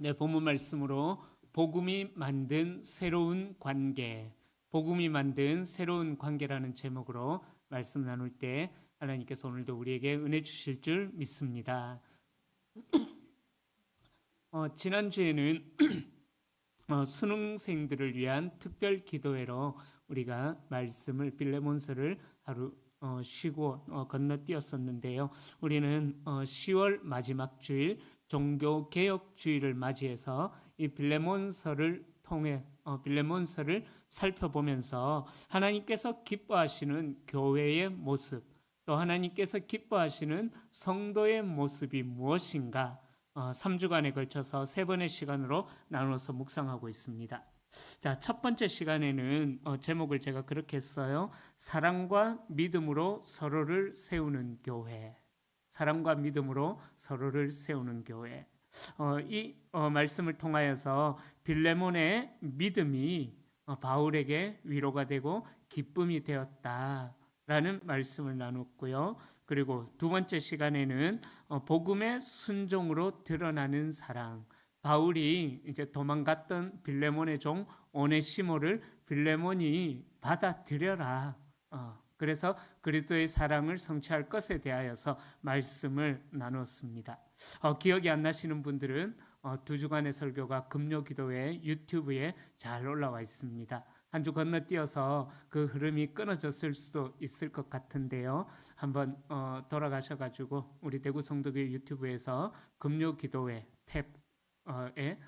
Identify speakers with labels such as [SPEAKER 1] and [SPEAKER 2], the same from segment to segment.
[SPEAKER 1] 네, 본문 말씀으로 복음이 만든 새로운 관계, 복음이 만든 새로운 관계라는 제목으로 말씀 나눌 때 하나님께서 오늘도 우리에게 은혜 주실 줄 믿습니다. 지난주에는 수능생들을 위한 특별 기도회로 우리가 말씀을 빌레몬서를 하루 쉬고 건너뛰었었는데요. 우리는 10월 마지막 주일 종교개혁주의를 맞이해서 이 빌레몬서를 통해 빌레몬서를 살펴보면서 하나님께서 기뻐하시는 교회의 모습, 또 하나님께서 기뻐하시는 성도의 모습이 무엇인가 3주간에 걸쳐서 3번의 시간으로 나눠서 묵상하고 있습니다. 자, 첫 번째 시간에는 제목을 제가 그렇게 했어요. 사랑과 믿음으로 서로를 세우는 교회. 사랑과 믿음으로 서로를 세우는 교회. 이 말씀을 통하여서 빌레몬의 믿음이 바울에게 위로가 되고 기쁨이 되었다라는 말씀을 나눴고요. 그리고 두 번째 시간에는 복음의 순종으로 드러나는 사랑. 바울이 이제 도망갔던 빌레몬의 종 오네시모를 빌레몬이 받아들여라. 그래서 그리스도의 사랑을 성취할 것에 대하여서 말씀을 나눴습니다. 기억이 안 나시는 분들은 2주간의 설교가 금요기도회 유튜브에 잘 올라와 있습니다. 한 주 건너뛰어서 그 흐름이 끊어졌을 수도 있을 것 같은데요. 한번 돌아가셔가지고 우리 대구 성도교회 유튜브에서 금요기도회 탭에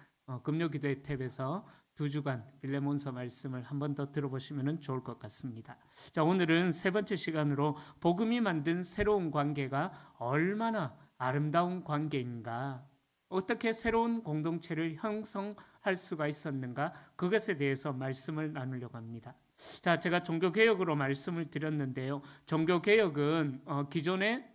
[SPEAKER 1] 금요기도회 탭에서 2주간 빌레몬서 말씀을 한 번 더 들어보시면 좋을 것 같습니다. 자, 오늘은 세 번째 시간으로 복음이 만든 새로운 관계가 얼마나 아름다운 관계인가, 어떻게 새로운 공동체를 형성할 수가 있었는가, 그것에 대해서 말씀을 나누려고 합니다. 자, 제가 종교개혁으로 말씀을 드렸는데요. 종교개혁은 기존의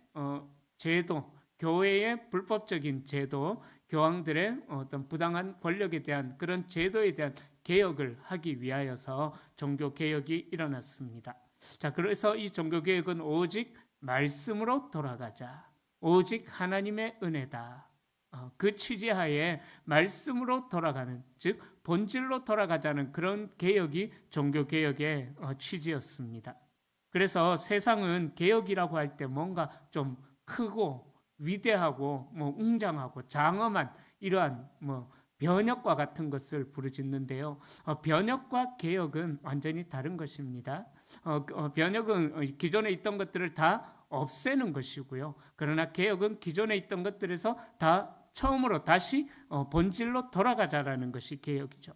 [SPEAKER 1] 제도, 교회의 불법적인 제도, 교황들의 어떤 부당한 권력에 대한 그런 제도에 대한 개혁을 하기 위하여서 종교개혁이 일어났습니다. 자, 그래서 이 종교개혁은 오직 말씀으로 돌아가자, 오직 하나님의 은혜다, 그 취지하에 말씀으로 돌아가는, 즉 본질로 돌아가자는 그런 개혁이 종교개혁의 취지였습니다. 그래서 세상은 개혁이라고 할 때 뭔가 좀 크고 위대하고 웅장하고 장엄한 이러한 변혁과 같은 것을 부르짖는데요. 변혁과 개혁은 완전히 다른 것입니다. 변혁은 기존에 있던 것들을 다 없애는 것이고요. 그러나 개혁은 기존에 있던 것들에서 다 처음으로 다시 본질로 돌아가자라는 것이 개혁이죠.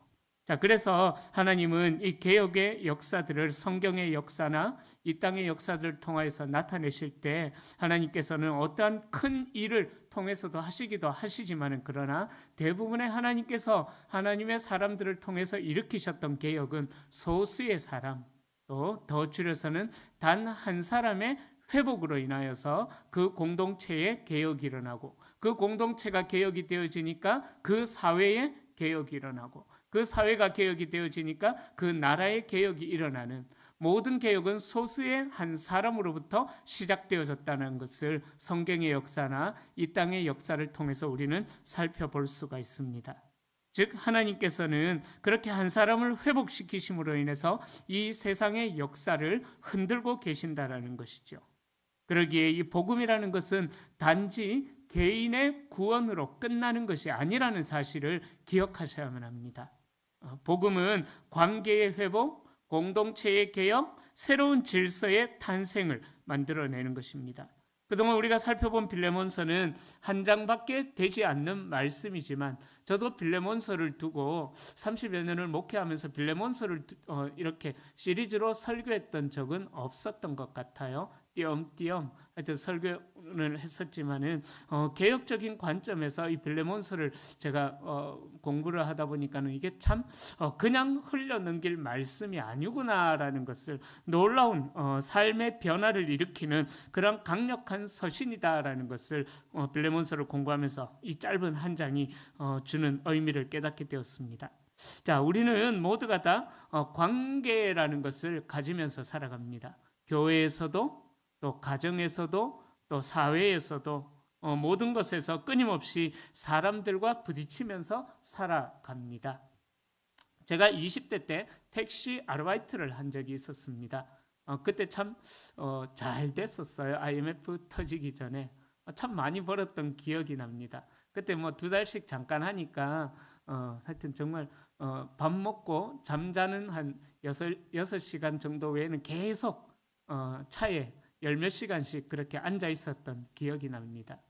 [SPEAKER 1] 자, 그래서 하나님은 이 개혁의 역사들을 성경의 역사나 이 땅의 역사들을 통해서 나타내실 때 하나님께서는 어떠한 큰 일을 통해서도 하시기도 하시지만은, 그러나 대부분의 하나님께서 하나님의 사람들을 통해서 일으키셨던 개혁은 소수의 사람, 또 더 줄여서는 단 한 사람의 회복으로 인하여서 그 공동체의 개혁이 일어나고, 그 공동체가 개혁이 되어지니까 그 사회의 개혁이 일어나고, 그 사회가 개혁이 되어지니까 그 나라의 개혁이 일어나는, 모든 개혁은 소수의 한 사람으로부터 시작되어졌다는 것을 성경의 역사나 이 땅의 역사를 통해서 우리는 살펴볼 수가 있습니다. 즉 하나님께서는 그렇게 한 사람을 회복시키심으로 인해서 이 세상의 역사를 흔들고 계신다라는 것이죠. 그러기에 이 복음이라는 것은 단지 개인의 구원으로 끝나는 것이 아니라는 사실을 기억하셔야만 합니다. 복음은 관계의 회복, 공동체의 개혁, 새로운 질서의 탄생을 만들어내는 것입니다. 그동안 우리가 살펴본 빌레몬서는 한 장밖에 되지 않는 말씀이지만, 저도 빌레몬서를 두고 30여 년을 목회하면서 빌레몬서를 이렇게 시리즈로 설교했던 적은 없었던 것 같아요. 띄엄띄엄 하여튼 설교를 했었지만은 개혁적인 관점에서 이 빌레몬서를 제가 공부를 하다 보니까는 이게 참 그냥 흘려넘길 말씀이 아니구나라는 것을, 놀라운 삶의 변화를 일으키는 그런 강력한 서신이다라는 것을 빌레몬서를 공부하면서 이 짧은 한 장이 주는 의미를 깨닫게 되었습니다. 자, 우리는 모두가 다 관계라는 것을 가지면서 살아갑니다. 교회에서도, 또 가정에서도, 또 사회에서도, 모든 것에서 끊임없이 사람들과 부딪히면서 살아갑니다. 제가 20대 때 택시 아르바이트를 한 적이 있었습니다. 그때 참 잘 됐었어요. IMF 터지기 전에. 참 많이 벌었던 기억이 납니다. 그때 뭐 2달씩 잠깐 하니까 하여튼 정말 밥 먹고 잠자는 한 6시간 정도 외에는 계속 차에 10몇 시간씩 그렇게 앉아 있었던 기억이 납니다.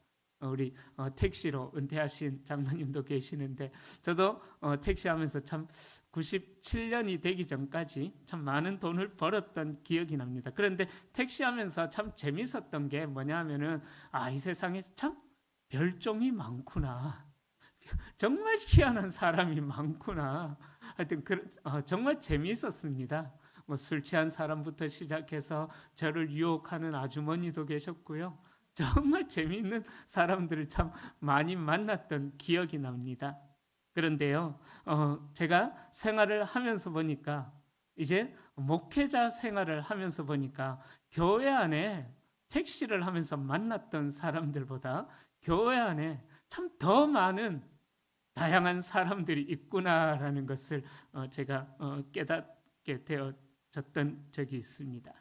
[SPEAKER 1] 우리 택시로 은퇴하신 장로님도 계시는데 저도 택시 하면서 참 97년이 되기 전까지 참 많은 돈을 벌었던 기억이 납니다. 그런데 택시 하면서 참 재밌었던 게 뭐냐 하면은 이 세상에 참 별종이 많구나. 정말 희한한 사람이 많구나. 하여튼 정말 재미있었습니다. 뭐 술 취한 사람부터 시작해서 저를 유혹하는 아주머니도 계셨고요. 정말 재미있는 사람들을 참 많이 만났던 기억이 납니다. 그런데요, 제가 생활을 하면서 보니까 이제 목회자 생활을 하면서 보니까 교회 안에 택시를 하면서 만났던 사람들보다 교회 안에 참 더 많은 다양한 사람들이 있구나라는 것을 제가 깨닫게 되어졌던 적이 있습니다.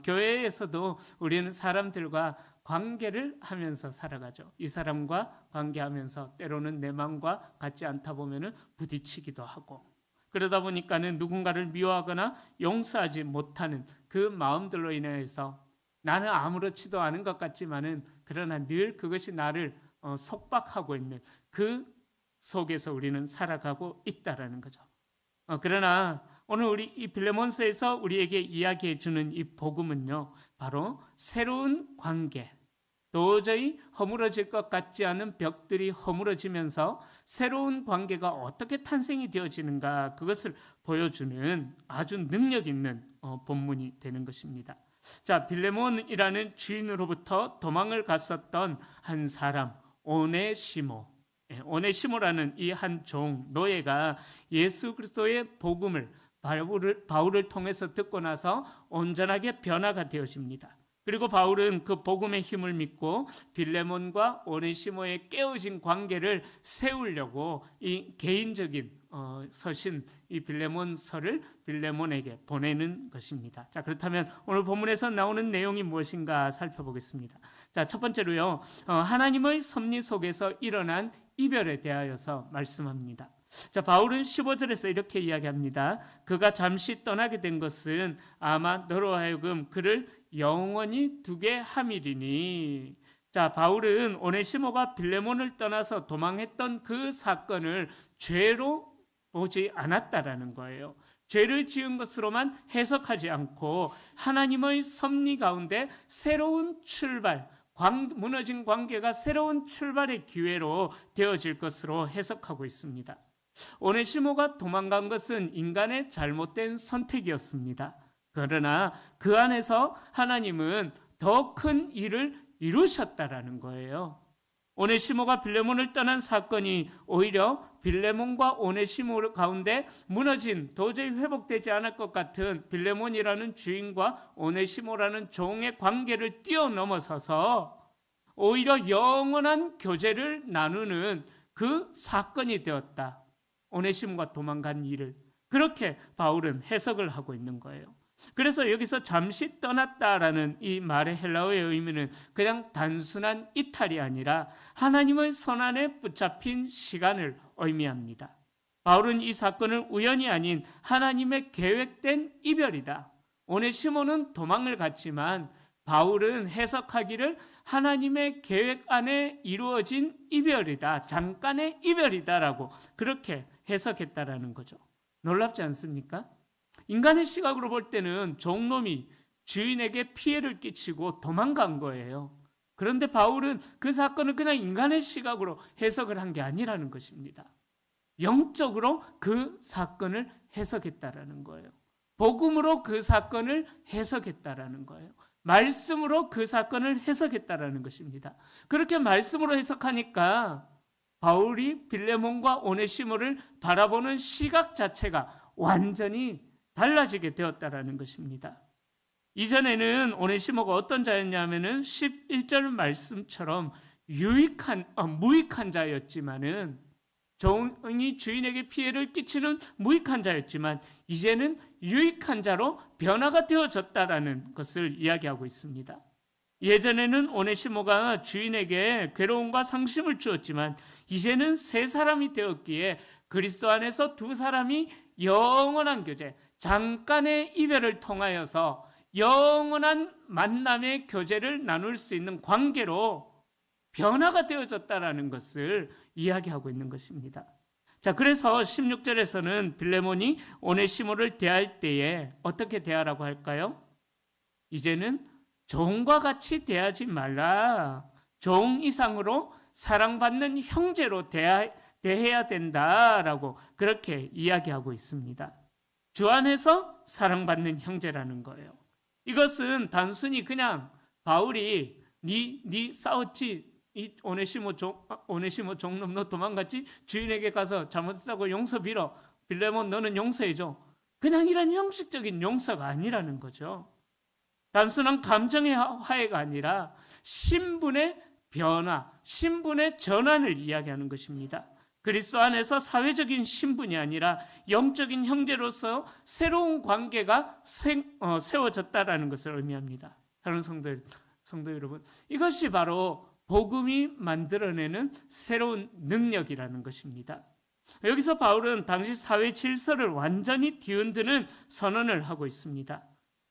[SPEAKER 1] 교회에서도 우리는 사람들과 관계를 하면서 살아가죠. 이 사람과 관계하면서 때로는 내 마음과 같지 않다 보면은 부딪히기도 하고, 그러다 보니까는 누군가를 미워하거나 용서하지 못하는 그 마음들로 인해서 나는 아무렇지도 않은 것 같지만은 그러나 늘 그것이 나를 속박하고 있는 그 속에서 우리는 살아가고 있다라는 거죠. 그러나 오늘 우리 이 빌레몬서에서 우리에게 이야기해 주는 이 복음은요, 바로 새로운 관계, 도저히 허물어질 것 같지 않은 벽들이 허물어지면서 새로운 관계가 어떻게 탄생이 되어지는가, 그것을 보여주는 아주 능력 있는 본문이 되는 것입니다. 자, 빌레몬이라는 주인으로부터 도망을 갔었던 한 사람, 오네시모라는 이 한 종, 노예가 예수 그리스도의 복음을 바울을 통해서 듣고 나서 온전하게 변화가 되어집니다. 그리고 바울은 그 복음의 힘을 믿고 빌레몬과 오네시모의 깨어진 관계를 세우려고 이 개인적인 서신, 이 빌레몬서를 빌레몬에게 보내는 것입니다. 자, 그렇다면 오늘 본문에서 나오는 내용이 무엇인가 살펴보겠습니다. 자, 첫 번째로요, 하나님의 섭리 속에서 일어난 이별에 대하여서 말씀합니다. 자, 바울은 15절에서 이렇게 이야기합니다. 그가 잠시 떠나게 된 것은 아마 너로 하여금 그를 영원히 두게 함이리니. 자, 바울은 오네시모가 빌레몬을 떠나서 도망했던 그 사건을 죄로 보지 않았다라는 거예요. 죄를 지은 것으로만 해석하지 않고 하나님의 섭리 가운데 새로운 출발, 무너진 관계가 새로운 출발의 기회로 되어질 것으로 해석하고 있습니다. 오네시모가 도망간 것은 인간의 잘못된 선택이었습니다. 그러나 그 안에서 하나님은 더 큰 일을 이루셨다라는 거예요. 오네시모가 빌레몬을 떠난 사건이 오히려 빌레몬과 오네시모 가운데 무너진, 도저히 회복되지 않을 것 같은 빌레몬이라는 주인과 오네시모라는 종의 관계를 뛰어넘어서서 오히려 영원한 교제를 나누는 그 사건이 되었다. 오네시모가 도망간 일을 그렇게 바울은 해석을 하고 있는 거예요. 그래서 여기서 잠시 떠났다라는 이 말의 헬라어의 의미는 그냥 단순한 이탈이 아니라 하나님의 손안에 붙잡힌 시간을 의미합니다. 바울은 이 사건을 우연이 아닌 하나님의 계획된 이별이다. 오네시모는 도망을 갔지만 바울은 해석하기를 하나님의 계획 안에 이루어진 이별이다. 잠깐의 이별이다라고 그렇게 해석했다라는 거죠. 놀랍지 않습니까? 인간의 시각으로 볼 때는 종놈이 주인에게 피해를 끼치고 도망간 거예요. 그런데 바울은 그 사건을 그냥 인간의 시각으로 해석을 한 게 아니라는 것입니다. 영적으로 그 사건을 해석했다라는 거예요. 복음으로 그 사건을 해석했다라는 거예요. 말씀으로 그 사건을 해석했다라는 것입니다. 그렇게 말씀으로 해석하니까 바울이 빌레몬과 오네시모를 바라보는 시각 자체가 완전히 달라지게 되었다라는 것입니다. 이전에는 오네시모가 어떤 자였냐면은 11절 말씀처럼 무익한 자였지만은, 종이 주인에게 피해를 끼치는 무익한 자였지만 이제는 유익한 자로 변화가 되어졌다라는 것을 이야기하고 있습니다. 예전에는 오네시모가 주인에게 괴로움과 상심을 주었지만 이제는 새 사람이 되었기에 그리스도 안에서 두 사람이 영원한 교제, 잠깐의 이별을 통하여서 영원한 만남의 교제를 나눌 수 있는 관계로 변화가 되어졌다라는 것을 이야기하고 있는 것입니다. 자, 그래서 16절에서는 빌레몬이 오네시모를 대할 때에 어떻게 대하라고 할까요? 이제는 종과 같이 대하지 말라. 종 이상으로 사랑받는 형제로 대해야 된다라고 그렇게 이야기하고 있습니다. 주 안에서 사랑받는 형제라는 거예요. 이것은 단순히 그냥 바울이 네 싸웠지, 이 오네시모 종놈 너 도망갔지? 주인에게 가서 잘못했다고 용서 빌어. 빌레몬 너는 용서해줘. 그냥 이런 형식적인 용서가 아니라는 거죠. 단순한 감정의 화해가 아니라 신분의 변화, 신분의 전환을 이야기하는 것입니다. 그리스도 안에서 사회적인 신분이 아니라 영적인 형제로서 새로운 관계가 세워졌다라는 것을 의미합니다. 사랑하는 성도 여러분, 이것이 바로 복음이 만들어내는 새로운 능력이라는 것입니다. 여기서 바울은 당시 사회 질서를 완전히 뒤흔드는 선언을 하고 있습니다.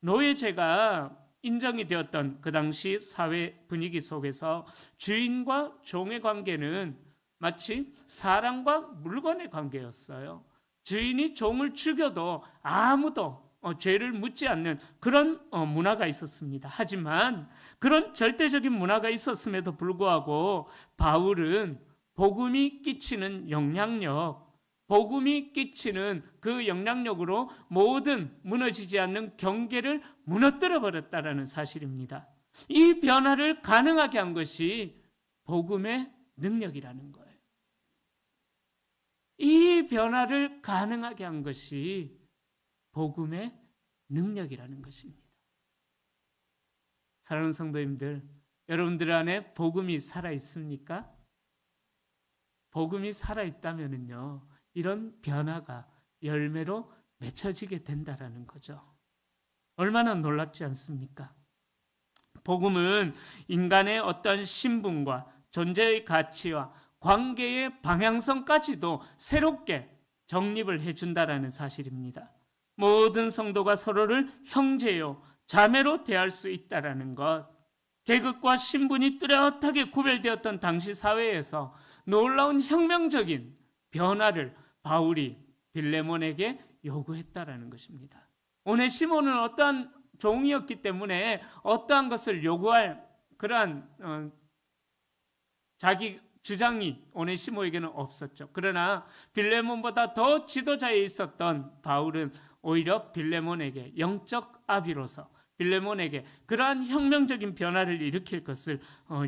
[SPEAKER 1] 노예제가 인정이 되었던 그 당시 사회 분위기 속에서 주인과 종의 관계는 마치 사람과 물건의 관계였어요. 주인이 종을 죽여도 아무도 죄를 묻지 않는 그런 문화가 있었습니다. 하지만 그런 절대적인 문화가 있었음에도 불구하고 바울은 복음이 끼치는 영향력, 복음이 끼치는 그 영향력으로 모든 무너지지 않는 경계를 무너뜨려 버렸다라는 사실입니다. 이 변화를 가능하게 한 것이 복음의 능력이라는 거예요. 이 변화를 가능하게 한 것이 복음의 능력이라는 것입니다. 사랑하는 성도님들, 여러분들 안에 복음이 살아있습니까? 복음이 살아있다면요, 이런 변화가 열매로 맺혀지게 된다라는 거죠. 얼마나 놀랍지 않습니까? 복음은 인간의 어떤 신분과 존재의 가치와 관계의 방향성까지도 새롭게 정립을 해준다라는 사실입니다. 모든 성도가 서로를 형제요, 자매로 대할 수 있다라는 것, 계급과 신분이 뚜렷하게 구별되었던 당시 사회에서 놀라운 혁명적인 변화를 바울이 빌레몬에게 요구했다라는 것입니다. 오네시모는 어떠한 종이었기 때문에 어떠한 것을 요구할 그러한 자기 주장이 오네시모에게는 없었죠. 그러나 빌레몬보다 더 지도자에 있었던 바울은 오히려 빌레몬에게 영적 아비로서 빌레몬에게 그러한 혁명적인 변화를 일으킬 것을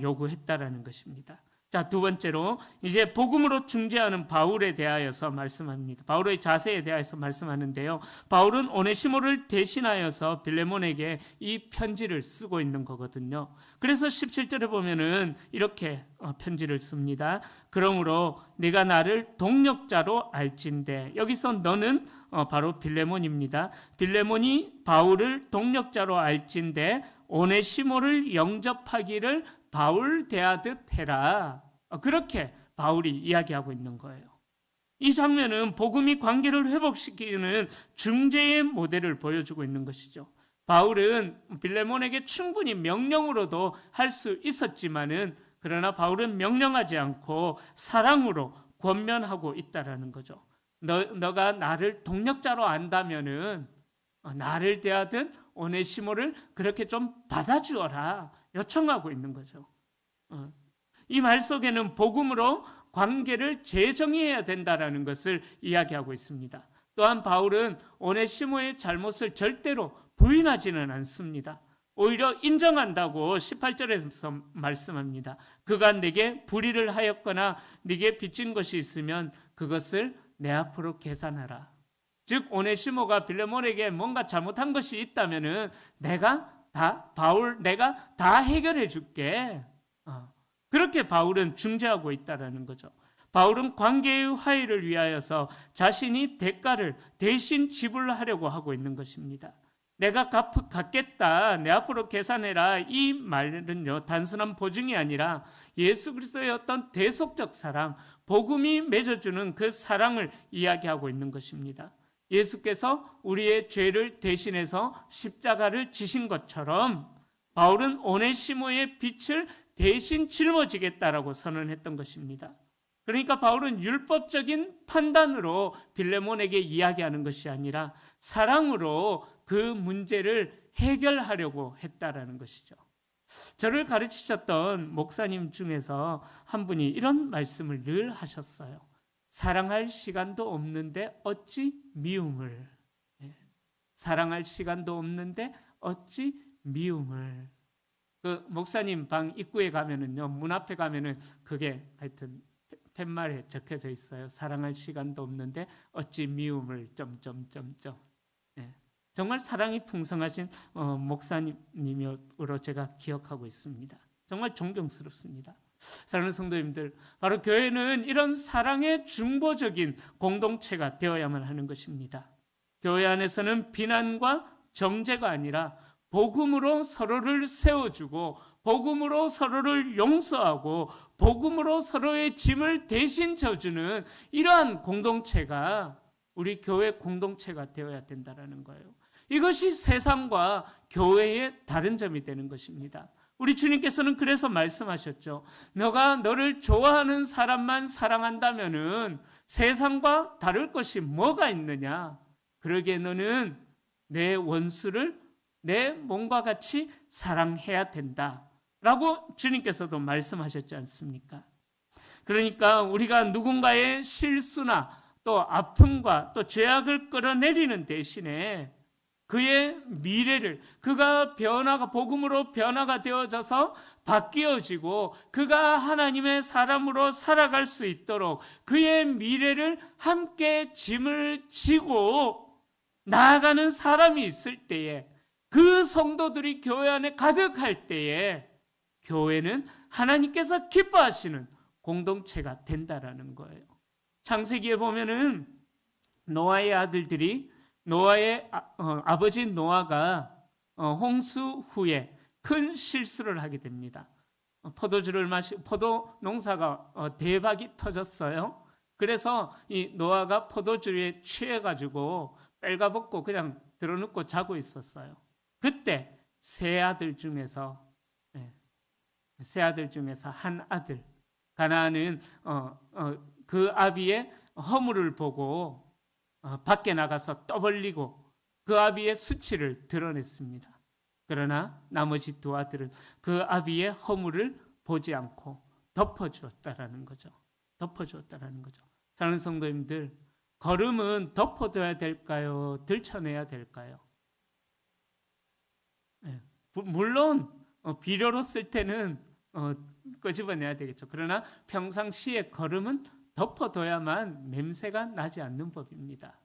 [SPEAKER 1] 요구했다라는 것입니다. 자, 두 번째로 이제 복음으로 중재하는 바울에 대하여서 말씀합니다. 바울의 자세에 대해서 말씀하는데요. 바울은 오네시모를 대신하여서 빌레몬에게 이 편지를 쓰고 있는 거거든요. 그래서 17절에 보면은 이렇게 편지를 씁니다. 그러므로 네가 나를 동력자로 알진대. 여기서 너는 바로 빌레몬입니다. 빌레몬이 바울을 동력자로 알진대 오네시모를 영접하기를 바울 대하듯 해라. 그렇게 바울이 이야기하고 있는 거예요. 이 장면은 복음이 관계를 회복시키는 중재의 모델을 보여주고 있는 것이죠. 바울은 빌레몬에게 충분히 명령으로도 할 수 있었지만은 그러나 바울은 명령하지 않고 사랑으로 권면하고 있다라는 거죠. 너가 나를 동력자로 안다면은 나를 대하듯 오네시모를 그렇게 좀 받아주어라 요청하고 있는 거죠. 이 말 속에는 복음으로 관계를 재정의해야 된다라는 것을 이야기하고 있습니다. 또한 바울은 오네시모의 잘못을 절대로 부인하지는 않습니다. 오히려 인정한다고 18절에서 말씀합니다. 그가 내게 불의를 하였거나 네게 빚진 것이 있으면 그것을 내 앞으로 계산하라. 즉 오네시모가 빌레몬에게 뭔가 잘못한 것이 있다면은 내가 다 해결해 줄게. 그렇게 바울은 중재하고 있다라는 거죠. 바울은 관계의 화해를 위하여서 자신이 대가를 대신 지불하려고 하고 있는 것입니다. 내가 갚겠다, 내 앞으로 계산해라, 이 말은요 단순한 보증이 아니라 예수 그리스도의 어떤 대속적 사랑, 복음이 맺어주는 그 사랑을 이야기하고 있는 것입니다. 예수께서 우리의 죄를 대신해서 십자가를 지신 것처럼 바울은 오네시모의 빛을 대신 짊어지겠다라고 선언했던 것입니다. 그러니까 바울은 율법적인 판단으로 빌레몬에게 이야기하는 것이 아니라 사랑으로 그 문제를 해결하려고 했다라는 것이죠. 저를 가르치셨던 목사님 중에서 한 분이 이런 말씀을 늘 하셨어요. 사랑할 시간도 없는데 어찌 미움을. 사랑할 시간도 없는데 어찌 미움을. 그 목사님 방 입구에 가면은요, 문 앞에 가면은 그게 하여튼 팻말에 적혀져 있어요. 사랑할 시간도 없는데 어찌 미움을 점점점점. 정말 사랑이 풍성하신 목사님으로 제가 기억하고 있습니다. 정말 존경스럽습니다. 사랑하는 성도님들, 바로 교회는 이런 사랑의 중보적인 공동체가 되어야만 하는 것입니다. 교회 안에서는 비난과 정죄가 아니라 복음으로 서로를 세워주고 복음으로 서로를 용서하고 복음으로 서로의 짐을 대신 져주는 이러한 공동체가 우리 교회 공동체가 되어야 된다는 거예요. 이것이 세상과 교회의 다른 점이 되는 것입니다. 우리 주님께서는 그래서 말씀하셨죠. 너가 너를 좋아하는 사람만 사랑한다면은 세상과 다를 것이 뭐가 있느냐? 그러기에 너는 내 원수를 내 몸과 같이 사랑해야 된다라고 주님께서도 말씀하셨지 않습니까? 그러니까 우리가 누군가의 실수나 또 아픔과 또 죄악을 끌어내리는 대신에 그의 미래를, 그가 복음으로 변화가 되어져서 바뀌어지고 그가 하나님의 사람으로 살아갈 수 있도록 그의 미래를 함께 짐을 지고 나아가는 사람이 있을 때에, 그 성도들이 교회 안에 가득할 때에 교회는 하나님께서 기뻐하시는 공동체가 된다라는 거예요. 창세기에 보면은 노아의 아들들이, 노아의 아버지 노아가 홍수 후에 큰 실수를 하게 됩니다. 포도 농사가 대박이 터졌어요. 그래서 이 노아가 포도주에 취해가지고 빨가벗고 그냥 들어눕고 자고 있었어요. 그때 세 아들 중에서 한 아들, 가나안은 그 아비의 허물을 보고 밖에 나가서 떠벌리고 그 아비의 수치를 드러냈습니다. 그러나 나머지 두 아들은 그 아비의 허물을 보지 않고 덮어주었다라는 거죠. 사랑하는 성도님들, 걸음은 덮어둬야 될까요? 들춰내야 될까요? 물론 비료로 쓸 때는 끄집어내야 되겠죠. 그러나 평상시에 걸음은 덮어둬야만 냄새가 나지 않는 법입니다.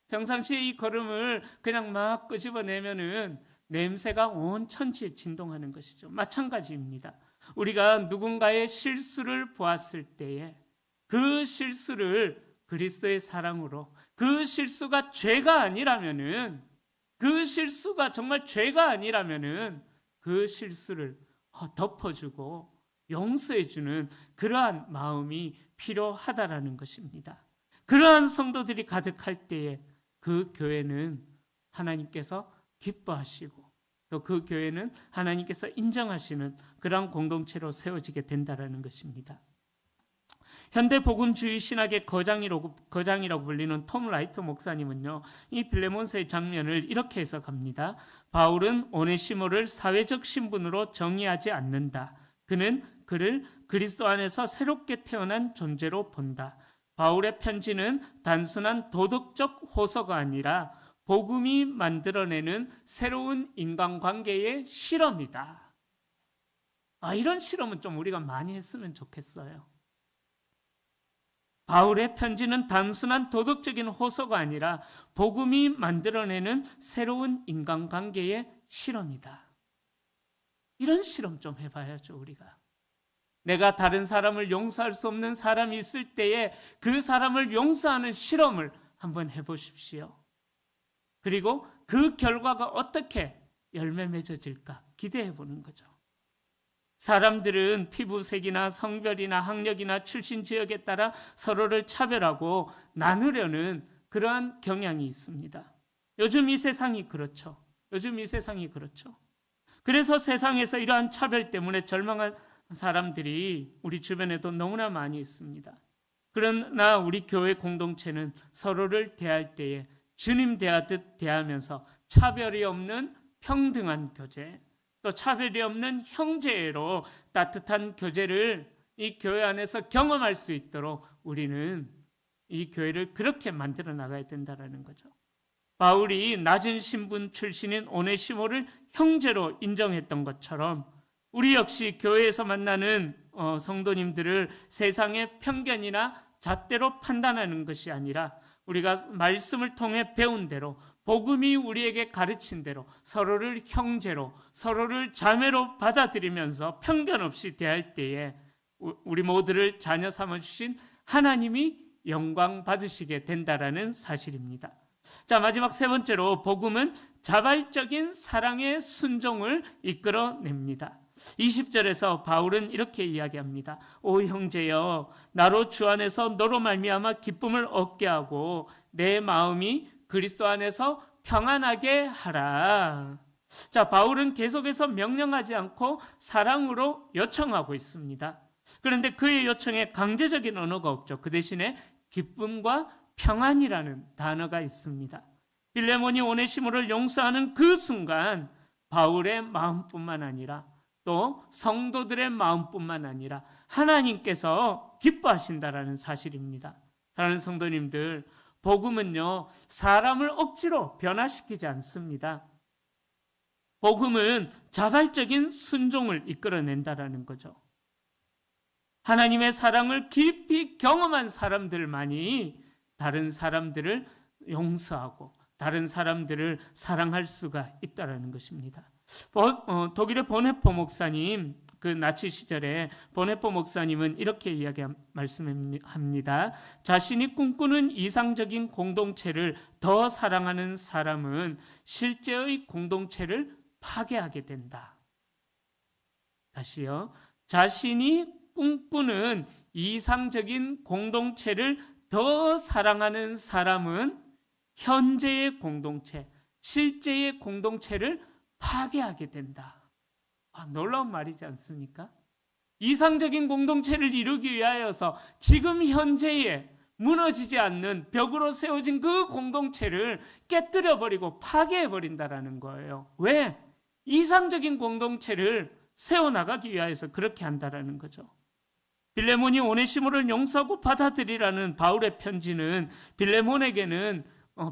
[SPEAKER 1] 평상시에 이 걸음을 그냥 막 끄집어내면은 냄새가 온 천지에 진동하는 것이죠. 마찬가지입니다. 우리가 누군가의 실수를 보았을 때에 그 실수를 그리스도의 사랑으로, 그 실수가 죄가 아니라면은, 그 실수가 정말 죄가 아니라면은 그 실수를 덮어주고 용서해주는 그러한 마음이 필요하다라는 것입니다. 그러한 성도들이 가득할 때에 그 교회는 하나님께서 기뻐하시고 또 그 교회는 하나님께서 인정하시는 그러한 공동체로 세워지게 된다라는 것입니다. 현대 복음주의 신학의 거장이라고 불리는 톰 라이트 목사님은요, 이 빌레몬서의 장면을 이렇게 해석합니다. 바울은 오네시모를 사회적 신분으로 정의하지 않는다. 그는 그를 그리스도 안에서 새롭게 태어난 존재로 본다. 바울의 편지는 단순한 도덕적 호소가 아니라 복음이 만들어내는 새로운 인간관계의 실험이다. 이런 실험은 좀 우리가 많이 했으면 좋겠어요. 바울의 편지는 단순한 도덕적인 호소가 아니라 복음이 만들어내는 새로운 인간관계의 실험이다. 이런 실험 좀 해봐야죠, 우리가. 내가 다른 사람을 용서할 수 없는 사람이 있을 때에 그 사람을 용서하는 실험을 한번 해보십시오. 그리고 그 결과가 어떻게 열매 맺어질까 기대해 보는 거죠. 사람들은 피부색이나 성별이나 학력이나 출신 지역에 따라 서로를 차별하고 나누려는 그러한 경향이 있습니다. 요즘 이 세상이 그렇죠. 그래서 세상에서 이러한 차별 때문에 절망한 사람들이 우리 주변에도 너무나 많이 있습니다. 그러나 우리 교회 공동체는 서로를 대할 때에 주님 대하듯 대하면서 차별이 없는 평등한 교제, 또 차별이 없는 형제로 따뜻한 교제를 이 교회 안에서 경험할 수 있도록 우리는 이 교회를 그렇게 만들어 나가야 된다는 거죠. 바울이 낮은 신분 출신인 오네시모를 형제로 인정했던 것처럼 우리 역시 교회에서 만나는 성도님들을 세상의 편견이나 잣대로 판단하는 것이 아니라 우리가 말씀을 통해 배운 대로 복음이 우리에게 가르친 대로 서로를 형제로 서로를 자매로 받아들이면서 편견 없이 대할 때에 우리 모두를 자녀 삼아주신 하나님이 영광 받으시게 된다라는 사실입니다. 자, 마지막 세 번째로 복음은 자발적인 사랑의 순종을 이끌어냅니다. 20절에서 바울은 이렇게 이야기합니다. 오 형제여, 나로 주 안에서 너로 말미암아 기쁨을 얻게 하고 내 마음이 그리스도 안에서 평안하게 하라. 자, 바울은 계속해서 명령하지 않고 사랑으로 요청하고 있습니다. 그런데 그의 요청에 강제적인 언어가 없죠. 그 대신에 기쁨과 평안이라는 단어가 있습니다. 빌레몬이 오네시모를 용서하는 그 순간 바울의 마음뿐만 아니라 또 성도들의 마음뿐만 아니라 하나님께서 기뻐하신다라는 사실입니다. 사랑하는 성도님들, 복음은요, 사람을 억지로 변화시키지 않습니다. 복음은 자발적인 순종을 이끌어낸다라는 거죠. 하나님의 사랑을 깊이 경험한 사람들만이 다른 사람들을 용서하고 다른 사람들을 사랑할 수가 있다는 것입니다. 독일의 보네포 목사님, 그 나치 시절에 보네포 목사님은 이렇게 말씀합니다. 자신이 꿈꾸는 이상적인 공동체를 더 사랑하는 사람은 실제의 공동체를 파괴하게 된다. 다시요. 자신이 꿈꾸는 이상적인 공동체를 더 사랑하는 사람은 현재의 공동체, 실제의 공동체를 파괴하게 된다. 놀라운 말이지 않습니까? 이상적인 공동체를 이루기 위하여서 지금 현재에 무너지지 않는 벽으로 세워진 그 공동체를 깨뜨려버리고 파괴해버린다라는 거예요. 왜? 이상적인 공동체를 세워나가기 위하여서 그렇게 한다라는 거죠. 빌레몬이 오네시모를 용서하고 받아들이라는 바울의 편지는 빌레몬에게는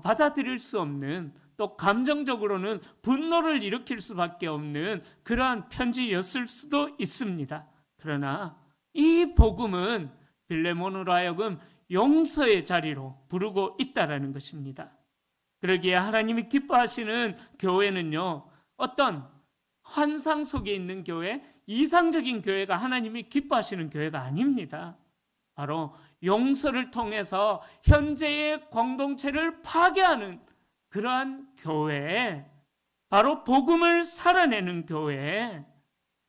[SPEAKER 1] 받아들일 수 없는, 또 감정적으로는 분노를 일으킬 수밖에 없는 그러한 편지였을 수도 있습니다. 그러나 이 복음은 빌레몬으로 하여금 용서의 자리로 부르고 있다는 것입니다. 그러기에 하나님이 기뻐하시는 교회는요, 어떤 환상 속에 있는 교회, 이상적인 교회가 하나님이 기뻐하시는 교회가 아닙니다. 바로 용서를 통해서 현재의 공동체를 파괴하는 그러한 교회, 바로 복음을 살아내는 교회,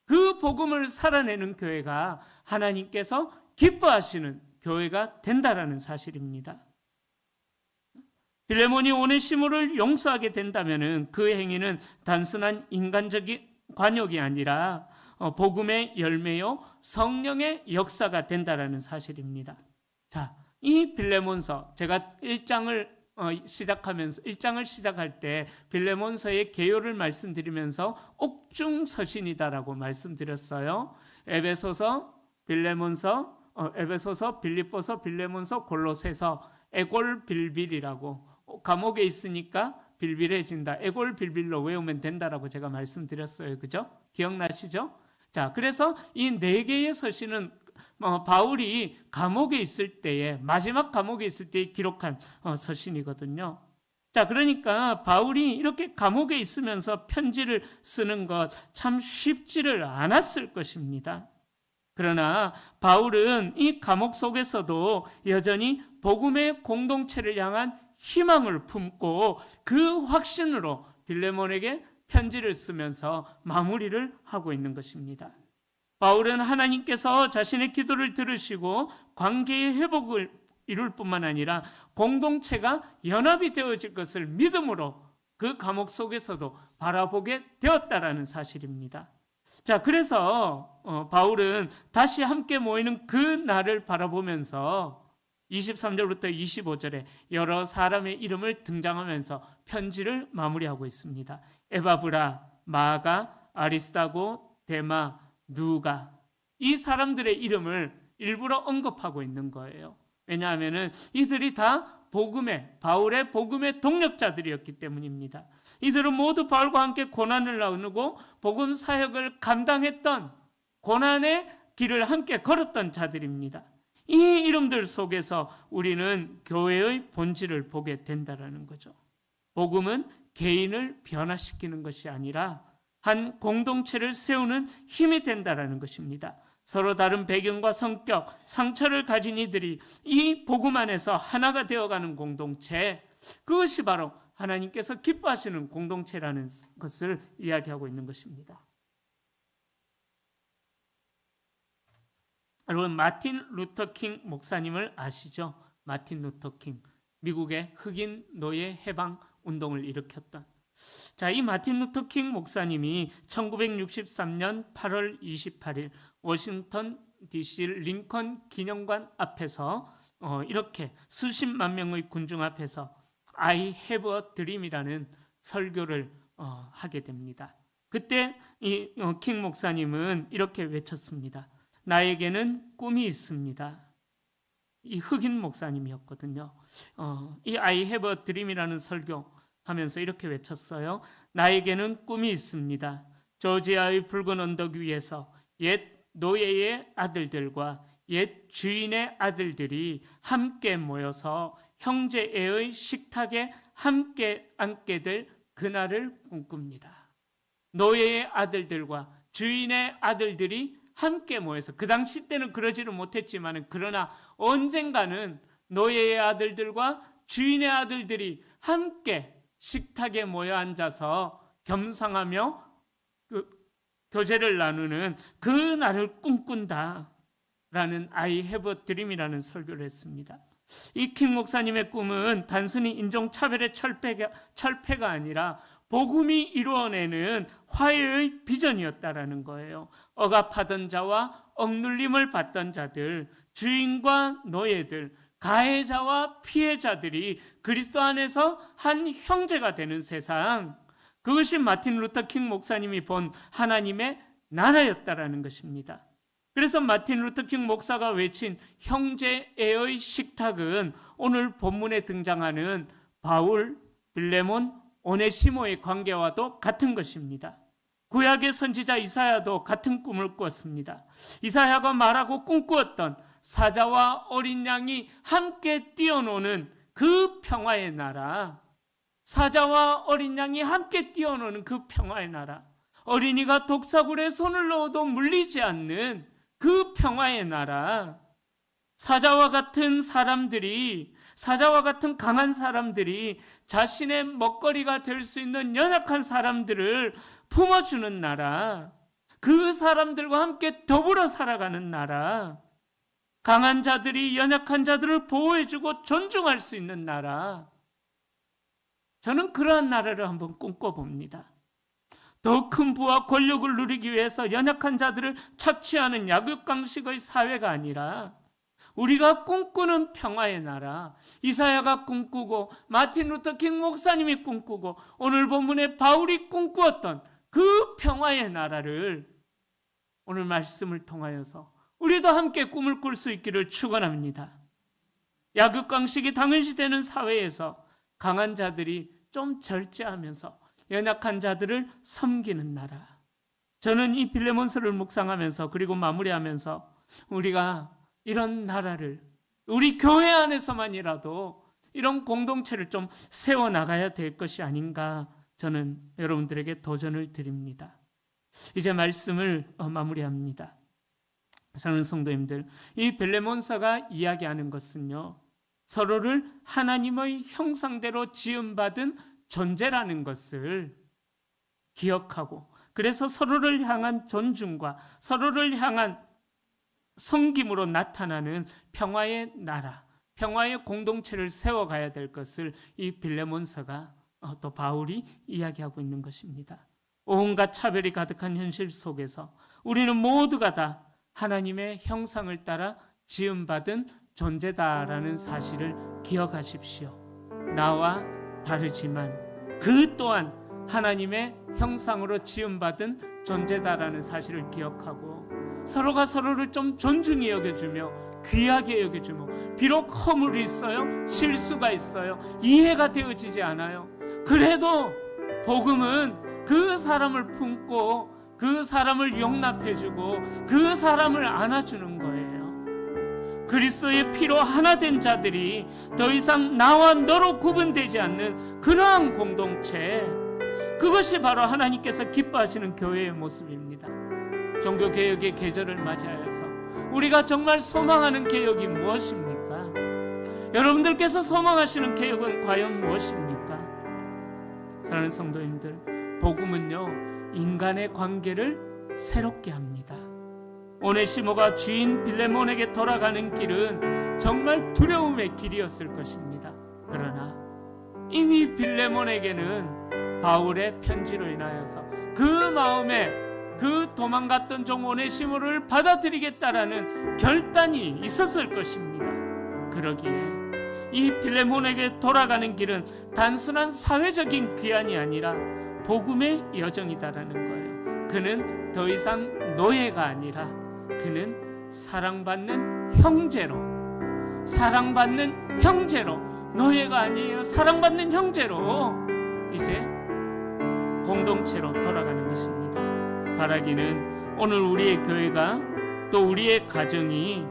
[SPEAKER 1] 그 복음을 살아내는 교회가 하나님께서 기뻐하시는 교회가 된다라는 사실입니다. 빌레몬이 오네시모를 용서하게 된다면 그 행위는 단순한 인간적인 관역이 아니라 복음의 열매요, 성령의 역사가 된다라는 사실입니다. 자, 이 빌레몬서, 제가 1장을 시작할 때 빌레몬서의 개요를 말씀드리면서 옥중서신이다라고 말씀드렸어요. 에베소서, 빌레몬서, 에베소서, 빌립보서, 빌레몬서, 골로새서, 에골빌빌이라고, 감옥에 있으니까 빌빌해진다, 에골빌빌로 외우면 된다라고 제가 말씀드렸어요. 그죠? 기억나시죠? 자, 그래서 이 네 개의 서신은 바울이 감옥에 있을 때에, 마지막 감옥에 있을 때에 기록한 서신이거든요. 자, 그러니까 바울이 이렇게 감옥에 있으면서 편지를 쓰는 것 참 쉽지를 않았을 것입니다. 그러나 바울은 이 감옥 속에서도 여전히 복음의 공동체를 향한 희망을 품고 그 확신으로 빌레몬에게 편지를 쓰면서 마무리를 하고 있는 것입니다. 바울은 하나님께서 자신의 기도를 들으시고 관계의 회복을 이룰 뿐만 아니라 공동체가 연합이 되어질 것을 믿음으로 그 감옥 속에서도 바라보게 되었다라는 사실입니다. 자, 그래서 바울은 다시 함께 모이는 그 날을 바라보면서 23절부터 25절에 여러 사람의 이름을 등장하면서 편지를 마무리하고 있습니다. 에바브라, 마가, 아리스타고, 데마, 누가, 이 사람들의 이름을 일부러 언급하고 있는 거예요. 왜냐하면 이들이 다 바울의 복음의 동력자들이었기 때문입니다. 이들은 모두 바울과 함께 고난을 나누고 복음 사역을 감당했던, 고난의 길을 함께 걸었던 자들입니다. 이 이름들 속에서 우리는 교회의 본질을 보게 된다는 거죠. 복음은 개인을 변화시키는 것이 아니라 한 공동체를 세우는 힘이 된다는 것입니다. 서로 다른 배경과 성격, 상처를 가진 이들이 이 복음 안에서 하나가 되어가는 공동체, 그것이 바로 하나님께서 기뻐하시는 공동체라는 것을 이야기하고 있는 것입니다. 여러분, 마틴 루터 킹 목사님을 아시죠? 마틴 루터 킹, 미국의 흑인 노예 해방 운동을 일으켰던. 자, 이 마틴 루터 킹 목사님이 1963년 8월 28일 워싱턴 DC 링컨 기념관 앞에서 이렇게 수십만 명의 군중 앞에서 I have a dream이라는 설교를 하게 됩니다. 그때 이 킹 목사님은 이렇게 외쳤습니다. 나에게는 꿈이 있습니다. 이 흑인 목사님이었거든요. 이 I have a dream이라는 설교 하면서 이렇게 외쳤어요. 나에게는 꿈이 있습니다. 조지아의 붉은 언덕 위에서 옛 노예의 아들들과 옛 주인의 아들들이 함께 모여서 형제애의 식탁에 함께 앉게 될 그날을 꿈꿉니다. 노예의 아들들과 주인의 아들들이 함께 모여서, 그 당시 때는 그러지는 못했지만 그러나 언젠가는 노예의 아들들과 주인의 아들들이 함께 식탁에 모여 앉아서 겸상하며 교제를 나누는 그 날을 꿈꾼다 라는 I have a dream이라는 설교를 했습니다. 이 킹 목사님의 꿈은 단순히 인종차별의 철폐가 아니라 복음이 이루어내는 화해의 비전이었다라는 거예요. 억압하던 자와 억눌림을 받던 자들, 주인과 노예들, 가해자와 피해자들이 그리스도 안에서 한 형제가 되는 세상, 그것이 마틴 루터 킹 목사님이 본 하나님의 나라였다라는 것입니다. 그래서 마틴 루터 킹 목사가 외친 형제애의 식탁은 오늘 본문에 등장하는 바울, 빌레몬, 오네시모의 관계와도 같은 것입니다. 구약의 선지자 이사야도 같은 꿈을 꾸었습니다. 이사야가 말하고 꿈꾸었던 사자와 어린 양이 함께 뛰어노는 그 평화의 나라, 사자와 어린 양이 함께 뛰어노는 그 평화의 나라, 어린이가 독사굴에 손을 넣어도 물리지 않는 그 평화의 나라, 사자와 같은 사람들이, 사자와 같은 강한 사람들이 자신의 먹거리가 될 수 있는 연약한 사람들을 품어주는 나라, 그 사람들과 함께 더불어 살아가는 나라, 강한 자들이 연약한 자들을 보호해주고 존중할 수 있는 나라, 저는 그러한 나라를 한번 꿈꿔봅니다. 더 큰 부와 권력을 누리기 위해서 연약한 자들을 착취하는 약육강식의 사회가 아니라 우리가 꿈꾸는 평화의 나라, 이사야가 꿈꾸고 마틴 루터 킹 목사님이 꿈꾸고 오늘 본문에 바울이 꿈꾸었던 그 평화의 나라를 오늘 말씀을 통하여서 우리도 함께 꿈을 꿀 수 있기를 축원합니다. 약육강식이 당연시되는 사회에서 강한 자들이 좀 절제하면서 연약한 자들을 섬기는 나라. 저는 이 빌레몬서를 묵상하면서 그리고 마무리하면서 우리가 이런 나라를 우리 교회 안에서만이라도 이런 공동체를 좀 세워나가야 될 것이 아닌가, 저는 여러분들에게 도전을 드립니다. 이제 말씀을 마무리합니다. 사랑하는 성도님들, 이 빌레몬서가 이야기하는 것은요, 서로를 하나님의 형상대로 지음받은 존재라는 것을 기억하고, 그래서 서로를 향한 존중과 서로를 향한 섬김으로 나타나는 평화의 나라, 평화의 공동체를 세워가야 될 것을 이 빌레몬서가 또 바울이 이야기하고 있는 것입니다. 온갖 차별이 가득한 현실 속에서 우리는 모두가 다 하나님의 형상을 따라 지음받은 존재다라는 사실을 기억하십시오. 나와 다르지만 그 또한 하나님의 형상으로 지음받은 존재다라는 사실을 기억하고 서로가 서로를 좀 존중히 여겨주며 귀하게 여겨주며, 비록 허물이 있어요, 실수가 있어요, 이해가 되어지지 않아요. 그래도 복음은 그 사람을 품고 그 사람을 용납해주고 그 사람을 안아주는 거예요. 그리스도의 피로 하나 된 자들이 더 이상 나와 너로 구분되지 않는 그러한 공동체, 그것이 바로 하나님께서 기뻐하시는 교회의 모습입니다. 종교개혁의 계절을 맞이하여서 우리가 정말 소망하는 개혁이 무엇입니까? 여러분들께서 소망하시는 개혁은 과연 무엇입니까? 사랑하는 성도님들, 복음은요, 인간의 관계를 새롭게 합니다. 오네시모가 주인 빌레몬에게 돌아가는 길은 정말 두려움의 길이었을 것입니다. 그러나 이미 빌레몬에게는 바울의 편지로 인하여서 그 마음에 그 도망갔던 종 오네시모를 받아들이겠다라는 결단이 있었을 것입니다. 그러기에 이 빌레몬에게 돌아가는 길은 단순한 사회적인 귀환이 아니라 복음의 여정이다라는 거예요. 그는 더 이상 노예가 아니라 그는 사랑받는 형제로, 노예가 아니에요. 사랑받는 형제로 이제 공동체로 돌아가는 것입니다. 바라기는 오늘 우리의 교회가, 또 우리의 가정이,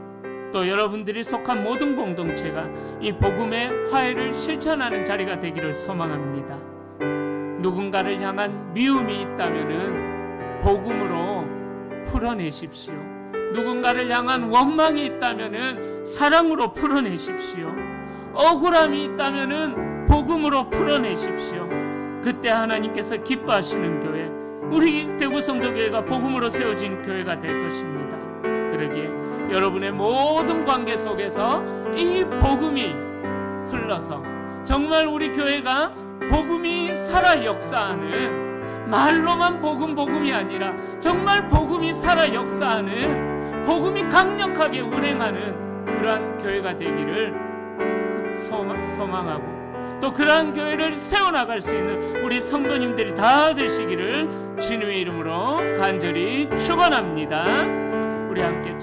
[SPEAKER 1] 또 여러분들이 속한 모든 공동체가 이 복음의 화해를 실천하는 자리가 되기를 소망합니다. 누군가를 향한 미움이 있다면은 복음으로 풀어내십시오. 누군가를 향한 원망이 있다면은 사랑으로 풀어내십시오. 억울함이 있다면은 복음으로 풀어내십시오. 그때 하나님께서 기뻐하시는 교회, 우리 대구성도교회가 복음으로 세워진 교회가 될 것입니다. 그러기에 여러분의 모든 관계 속에서 이 복음이 흘러서 정말 우리 교회가 복음이 살아 역사하는, 말로만 복음이 아니라 정말 복음이 살아 역사하는, 복음이 강력하게 운행하는 그러한 교회가 되기를 소망하고, 또 그러한 교회를 세워나갈 수 있는 우리 성도님들이 다 되시기를 주님의 이름으로 간절히 축원합니다. 우리 함께